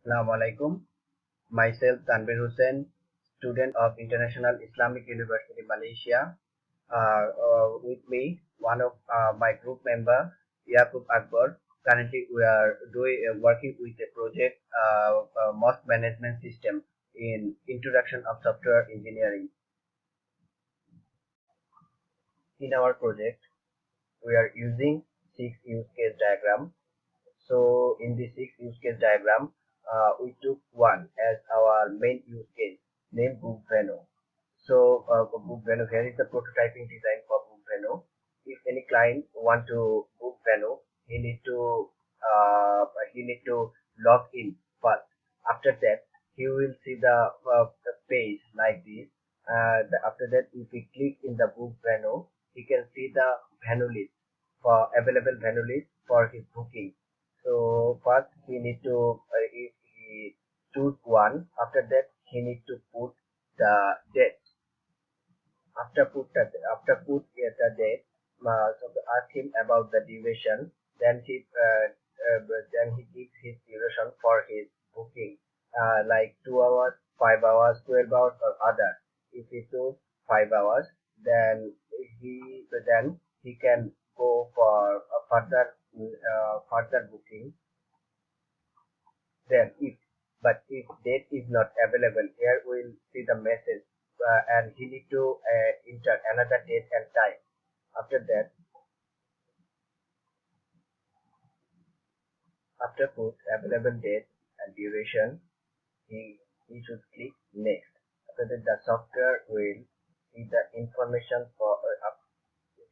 Assalamu alaikum. Myself Tanvir Hussain, student of International Islamic University Malaysia. With me, one of my group member, Yaqub Akbar. Currently, we are working with a project, mosque management system in introduction of software engineering. In our project, we are using 6 use case diagram. So in the 6 use case diagram, we took one as our main use case, named Book Venue. So Book Venue, here is the prototyping design for Book Venue. If any client want to book Venue, he need to log in first. After that, he will see the page like this. After that, if he click in the Book Venue, he can see the venue list for available venue list for his booking. So first he need to if he choose one, after that he need to put the date. After put the date, so to ask him about the duration, then he gives his duration for his booking, like 2 hours, 5 hours, 12 hours, or other. If he choose 5 hours, then he can go for a further booking. Then if date is not available, here we'll see the message, and he need to enter another date and time. After that, after put available date and duration, he should click next. After that, the software will see the information for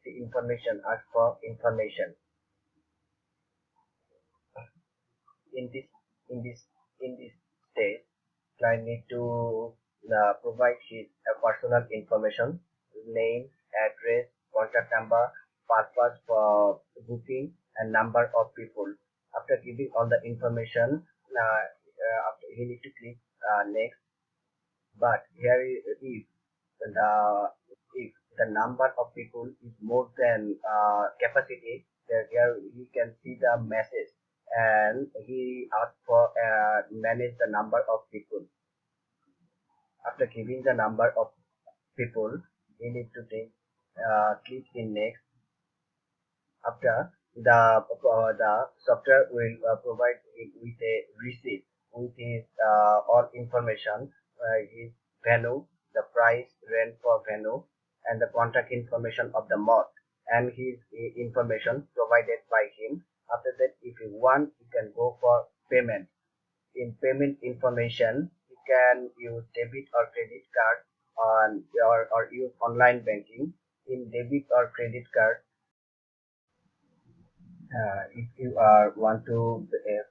the information, ask for information. In this in this in this stage, client need to provide his personal information, name, address, contact number, purpose for booking, and number of people. After giving all the information, after he need to click next. But here the if the number of people is more than capacity, then here he can see the message, and he asks for manage the number of people. After giving the number of people, he need to click in next. After the software will provide it with a receipt with his all information, his venue, the price, rent for venue, and the contact information of the mosque, and his information provided by him. After that, if you want, you can go for payment. In payment information, you can use debit or credit card or use online banking. In debit or credit card, if you want to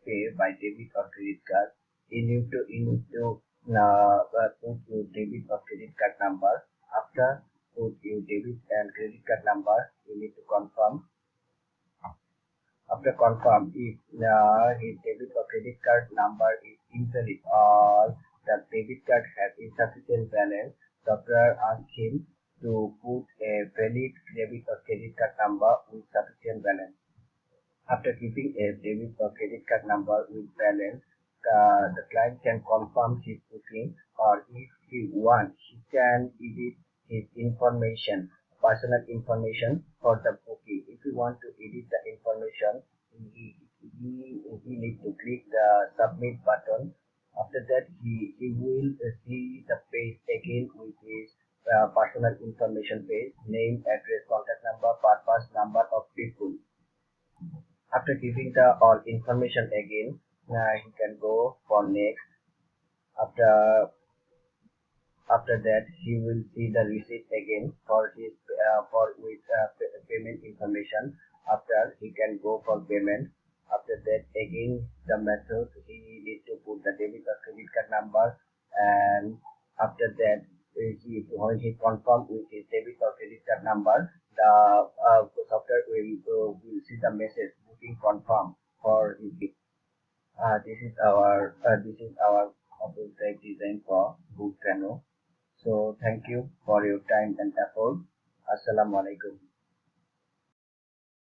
pay by debit or credit card, you need to put your debit or credit card number. After put your debit and credit card number, you need to confirm. After confirm, if his debit or credit card number is invalid or the debit card has insufficient balance, software asks him to put a valid debit or credit card number with sufficient balance. After keeping a debit or credit card number with balance, the client can confirm his booking, or if he wants, he can edit his information, personal information for the booking. If you want to edit the information, he need to click the submit button. After that, he will see the page again with his personal information page, name, address, contact number, purpose, number of people. After giving the all information again, he can go for next. After that, he will see the receipt again for his payment information. After, he can go for payment. After that, again the method, he need to put the debit or credit card number, and after that, when he confirm with his debit or credit card number, the software will see the message booking confirm for his. This is our prototype design for Book Venue. So thank you for your time and effort. Assalamu alaikum.